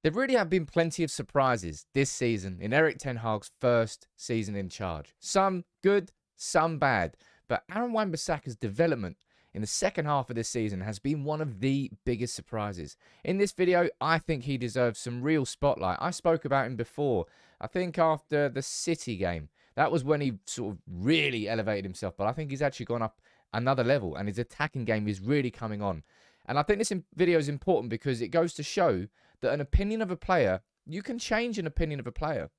There really have been plenty of surprises this season in Erik ten Hag's first season in charge. Some good, some bad. But Aaron Wan Bissaka's development in the second half of this season has been one of the biggest surprises. In this video, I think he deserves some real spotlight. I spoke about him before. I think after the City game, that was when he sort of really elevated himself. But I think he's actually gone up another level and his attacking game is really coming on. And I think this video is important because it goes to show that an opinion of a player, you can change an opinion of a player.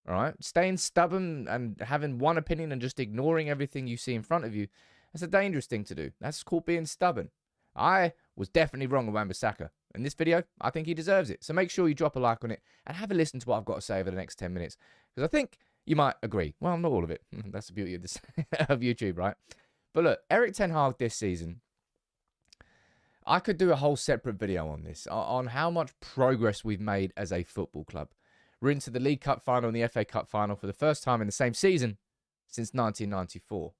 All right? Staying stubborn and having one opinion and just ignoring everything you see in front of you, that's a dangerous thing to do. That's called being stubborn. I was definitely wrong with Wan Bissaka. In this video, I think he deserves it. So make sure you drop a like on it and have a listen to what I've got to say over the next 10 minutes. Because I think you might agree. Well, not all of it. That's the beauty of this of YouTube, right? But look, Erik ten Hag this season, I could do a whole separate video on this, on how much progress we've made as a football club. We're into the League Cup final and the FA Cup final for the first time in the same season since 1994.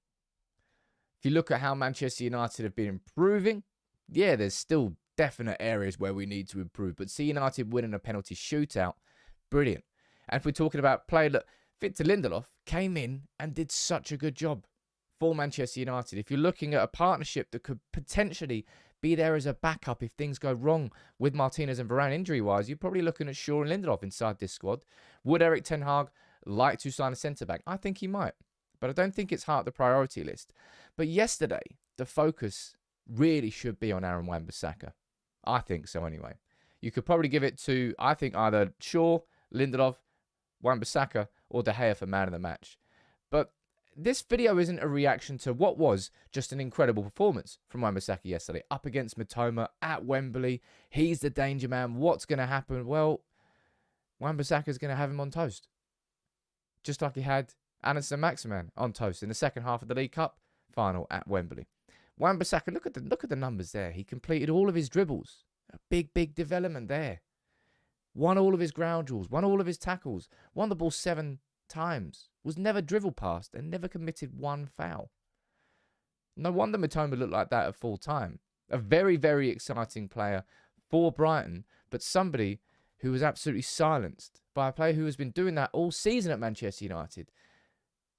If you look at how Manchester United have been improving, yeah, there's still definite areas where we need to improve. But see United winning a penalty shootout, brilliant. And if we're talking about play, look, Victor Lindelof came in and did such a good job for Manchester United. If you're looking at a partnership that could potentially be there as a backup if things go wrong with Martinez and Varane injury-wise, you're probably looking at Shaw and Lindelof inside this squad. Would Erik ten Hag like to sign a centre-back? I think he might, but I don't think it's high up the priority list. But yesterday, the focus really should be on Aaron Wan Bissaka. I think so anyway. You could probably give it to, I think, either Shaw, Lindelof, Wan Bissaka, or De Gea for man of the match. But this video isn't a reaction to what was just an incredible performance from Wan Bissaka yesterday. Up against Mitoma at Wembley. He's the danger man. What's going to happen? Well, Wan Bissaka's going to have him on toast. Just like he had Anderson Maximan on toast in the second half of the League Cup final at Wembley. Wan Bissaka, look at the numbers there. He completed all of his dribbles. A big development there. Won all of his ground duels. Won all of his tackles. Won the ball 7 times. Was never dribbled past and never committed one foul. No wonder Mitoma looked like that at full time. A very exciting player for Brighton, but somebody who was absolutely silenced by a player who has been doing that all season at Manchester United.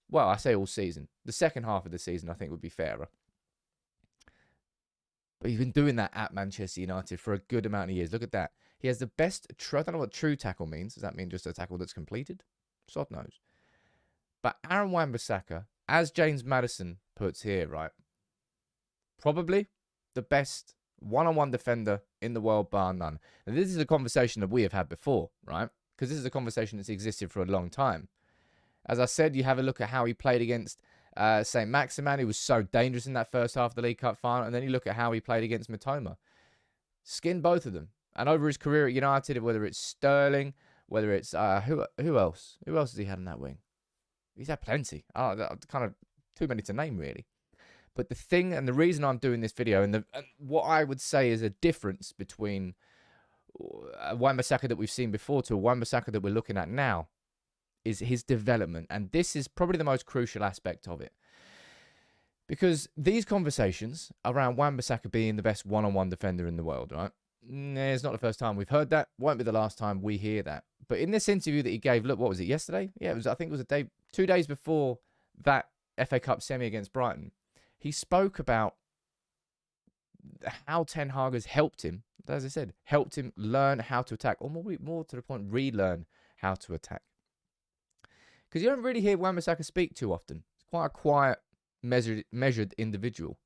Well, I say all season. The second half of the season, I think, would be fairer. But he's been doing that at Manchester United for a good amount of years. Look at that. He has the best, I don't know what true tackle means. Does that mean just a tackle that's completed? Sod knows. But Aaron Wan Bissaka, as James Maddison puts here, right? Probably the best one-on-one defender in the world, bar none. And this is a conversation that we have had before, right? Because this is a conversation that's existed for a long time. As I said, you have a look at how he played against St. Maximan. He was so dangerous in that first half of the League Cup final. And then you look at how he played against Mitoma. Skinned both of them. And over his career at United, whether it's Sterling, whether it's who else? Who else has he had in that wing? He's had plenty. Kind of too many to name, really. But the thing and the reason I'm doing this video and what I would say is a difference between Wan Bissaka that we've seen before to a Wan Bissaka that we're looking at now is his development. And this is probably the most crucial aspect of it. Because these conversations around Wan Bissaka being the best one-on-one defender in the world, right? It's not the first time we've heard that. Won't be the last time we hear that. But in this interview that he gave, look, what was it, yesterday? Yeah, I think it was 2 days before that FA Cup semi against Brighton. He spoke about how Ten Hag has helped him, as I said, helped him learn how to attack, or more to the point, relearn how to attack. Because you don't really hear Wan Bissaka speak too often. He's quite a quiet, measured individual.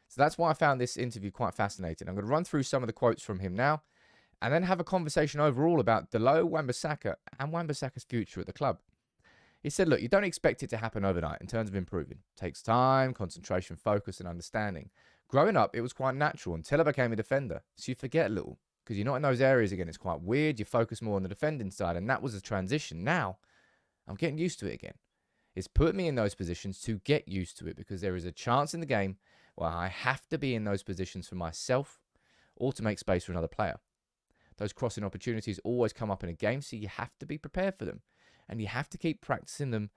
So that's why I found this interview quite fascinating. I'm going to run through some of the quotes from him now, and then have a conversation overall about Dalot, Wan Bissaka, and Wan Bissaka's future at the club. He said, look, you don't expect it to happen overnight in terms of improving. It takes time, concentration, focus, and understanding. Growing up, it was quite natural until I became a defender. So you forget a little because you're not in those areas again. It's quite weird. You focus more on the defending side, and that was a transition. Now, I'm getting used to it again. It's put me in those positions to get used to it because there is a chance in the game where I have to be in those positions for myself or to make space for another player. Those crossing opportunities always come up in a game, so you have to be prepared for them. And you have to keep practicing them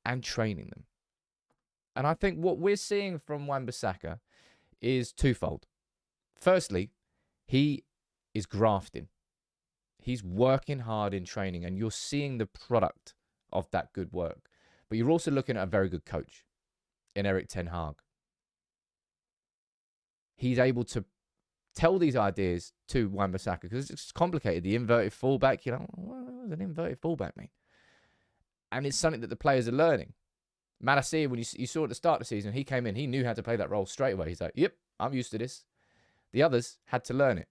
and training them. And I think what we're seeing from Wan Bissaka is twofold. Firstly, he is grafting. He's working hard in training, and you're seeing the product of that good work. But you're also looking at a very good coach in Erik ten Hag. He's able to tell these ideas to Wan Bissaka because it's complicated. The inverted fullback, what does an inverted fullback mean? And it's something that the players are learning. Malacia, when you saw at the start of the season, he came in, he knew how to play that role straight away. He's like, yep, I'm used to this. The others had to learn it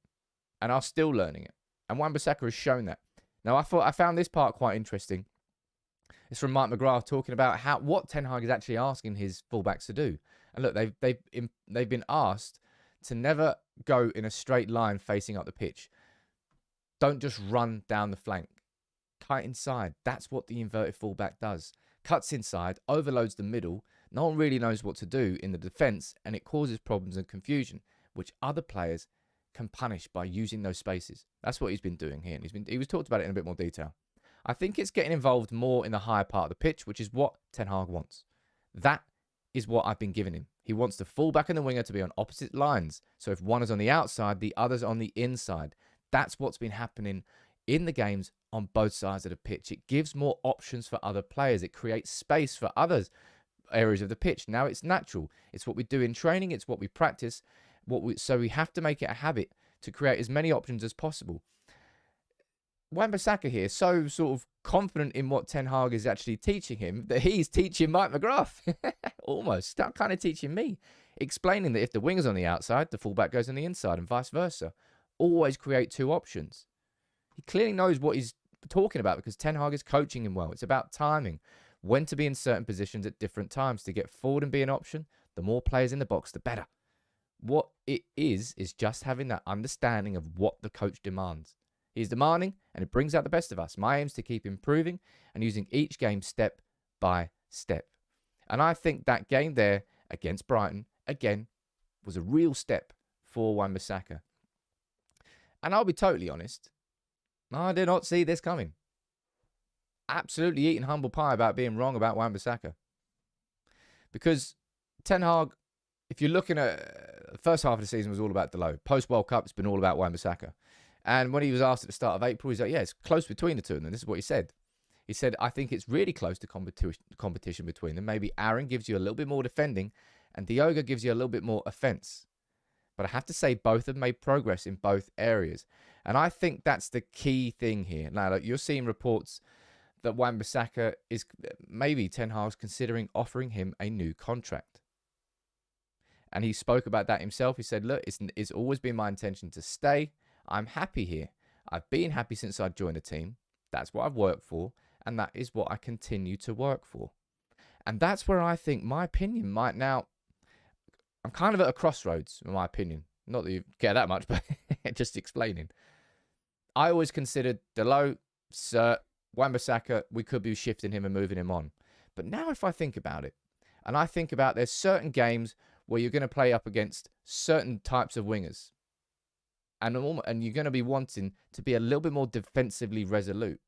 and are still learning it. And Wan Bissaka has shown that. Now, I found this part quite interesting. It's from Mike McGrath talking about what Ten Hag is actually asking his fullbacks to do. And look, they've been asked to never go in a straight line facing up the pitch. Don't just run down the flank. Cut inside. That's what the inverted fullback does. Cuts inside, overloads the middle. No one really knows what to do in the defence, and it causes problems and confusion, which other players can punish by using those spaces. That's what he's been doing here. And he was talked about it in a bit more detail. I think it's getting involved more in the higher part of the pitch, which is what Ten Hag wants. That is what I've been giving him. He wants the fullback and the winger to be on opposite lines. So if one is on the outside, the other's on the inside. That's what's been happening in the games on both sides of the pitch. It gives more options for other players. It creates space for other areas of the pitch. Now it's natural. It's what we do in training. It's what we practice. So we have to make it a habit to create as many options as possible. Wan Bissaka here is so sort of confident in what Ten Hag is actually teaching him that he's teaching Mike McGrath. Almost. That kind of teaching me. Explaining that if the winger's on the outside, the fullback goes on the inside and vice versa. Always create two options. He clearly knows what he's talking about because Ten Hag is coaching him well. It's about timing. When to be in certain positions at different times to get forward and be an option. The more players in the box, the better. What it is just having that understanding of what the coach demands. He's demanding, and it brings out the best of us. My aim is to keep improving and using each game step by step. And I think that game there against Brighton, again, was a real step for Wan Bissaka. And I'll be totally honest, I did not see this coming. Absolutely eating humble pie about being wrong about Wan Bissaka. Because Ten Hag, if you're looking at the first half of the season was all about Delo. Post-World Cup, it's been all about Wan Bissaka. And when he was asked at the start of April, he's like, yeah, it's close between the two of them. This is what he said. He said, I think it's really close to competition between them. Maybe Aaron gives you a little bit more defending and Diogo gives you a little bit more offence. But I have to say both have made progress in both areas. And I think that's the key thing here. Now, look, you're seeing reports that Wan Bissaka is maybe Ten Hag's considering offering him a new contract. And he spoke about that himself. He said, look, it's always been my intention to stay. I'm happy here. I've been happy since I joined the team. That's what I've worked for. And that is what I continue to work for. And that's where I think my opinion might now... I'm kind of at a crossroads, in my opinion. Not that you care that much, but just explaining. I always considered Delo, Wan Bissaka, we could be shifting him and moving him on. But now if I think about it, and I think about there's certain games where you're going to play up against certain types of wingers. And you're going to be wanting to be a little bit more defensively resolute.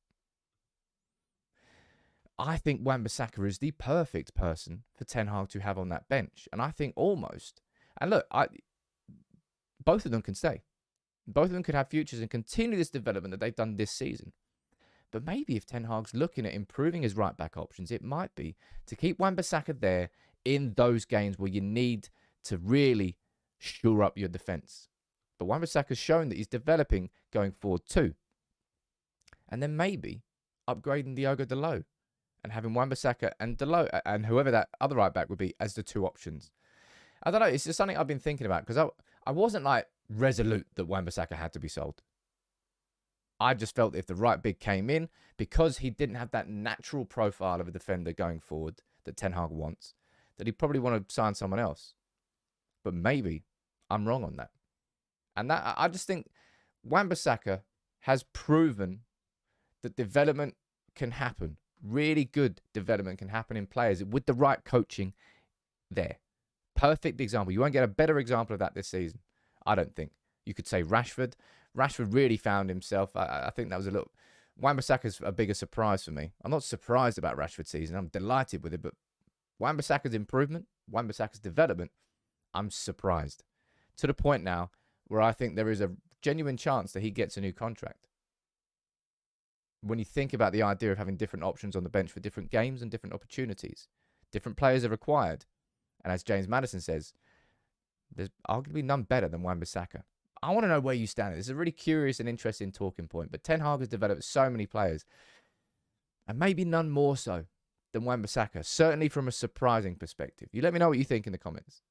I think Wan Bissaka is the perfect person for Ten Hag to have on that bench. And I think almost... And look, both of them can stay. Both of them could have futures and continue this development that they've done this season. But maybe if Ten Hag's looking at improving his right-back options, it might be to keep Wan Bissaka there in those games where you need to really shore up your defence. But Wan Bissaka's shown that he's developing going forward too. And then maybe upgrading Diogo Delo and having Wan Bissaka and Delo and whoever that other right back would be as the two options. I don't know. It's just something I've been thinking about because I wasn't like resolute that Wan Bissaka had to be sold. I just felt that if the right big came in, because he didn't have that natural profile of a defender going forward that Ten Hag wants, that he'd probably want to sign someone else. But maybe I'm wrong on that. And that I just think Wan Bissaka has proven that development can happen. Really good development can happen in players with the right coaching there. Perfect example. You won't get a better example of that this season, I don't think. You could say Rashford. Rashford really found himself. I think that was a little... Wan Bissaka's a bigger surprise for me. I'm not surprised about Rashford's season. I'm delighted with it. But Wan Bissaka's improvement, Wan Bissaka's development, I'm surprised. To the point now where I think there is a genuine chance that he gets a new contract. when you think about the idea of having different options on the bench for different games and different opportunities. Different players are required. And as James Maddison says, there's arguably none better than Wan Bissaka. I want to know where you stand. This is a really curious and interesting talking point. But Ten Hag has developed so many players, and maybe none more so than Wan Bissaka, certainly from a surprising perspective. You let me know what you think in the comments.